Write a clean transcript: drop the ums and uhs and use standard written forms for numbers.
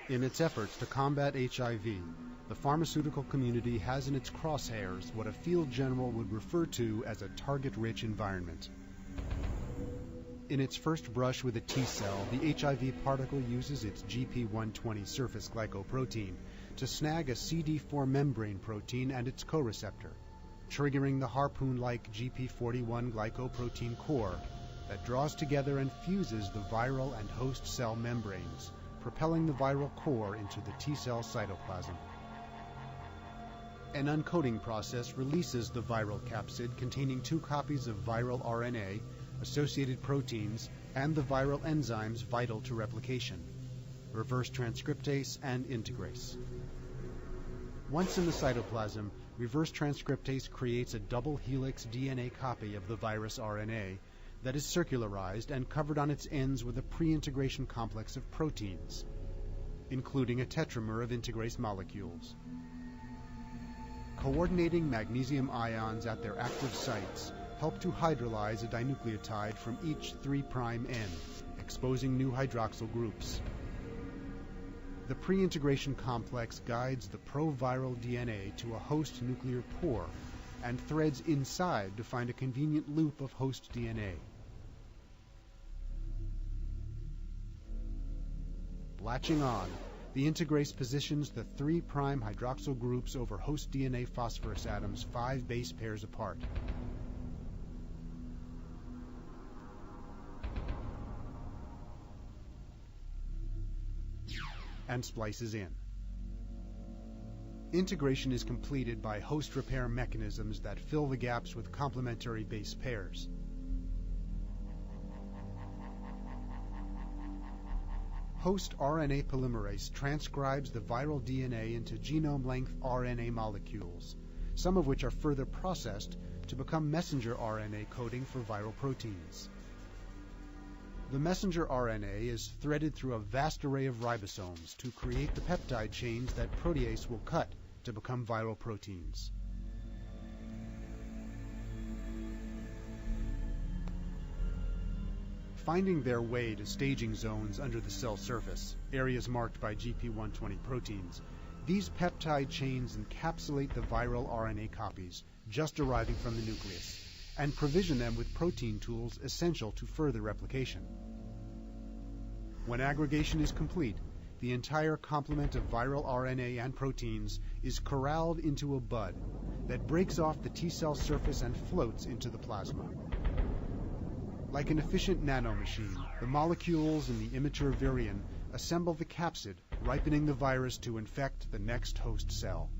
In its efforts to combat HIV, the pharmaceutical community has in its crosshairs what a field general would refer to as a target-rich environment. In its first brush with a T-cell, the HIV particle uses its GP120 surface glycoprotein to snag a CD4 membrane protein and its co-receptor, triggering the harpoon-like GP41 glycoprotein core that draws together and fuses the viral and host cell membranes, propelling the viral core into the T-cell cytoplasm. An uncoating process releases the viral capsid containing 2 copies of viral RNA, associated proteins, and the viral enzymes vital to replication, reverse transcriptase and integrase. Once in the cytoplasm, reverse transcriptase creates a double helix DNA copy of the virus RNA that is circularized and covered on its ends with a pre-integration complex of proteins, including a tetramer of integrase molecules. Coordinating magnesium ions at their active sites help to hydrolyze a dinucleotide from each 3' end, exposing new hydroxyl groups. The pre-integration complex guides the proviral DNA to a host nuclear pore and threads inside to find a convenient loop of host DNA. Latching on, the integrase positions the 3' hydroxyl groups over host DNA phosphorus atoms 5 base pairs apart. And splices in. Integration is completed by host repair mechanisms that fill the gaps with complementary base pairs. Host RNA polymerase transcribes the viral DNA into genome-length RNA molecules, some of which are further processed to become messenger RNA coding for viral proteins. The messenger RNA is threaded through a vast array of ribosomes to create the peptide chains that protease will cut to become viral proteins. Finding their way to staging zones under the cell surface, areas marked by GP120 proteins, these peptide chains encapsulate the viral RNA copies just arriving from the nucleus and provision them with protein tools essential to further replication. When aggregation is complete, the entire complement of viral RNA and proteins is corralled into a bud that breaks off the T-cell surface and floats into the plasma. Like an efficient nanomachine, the molecules in the immature virion assemble the capsid, ripening the virus to infect the next host cell.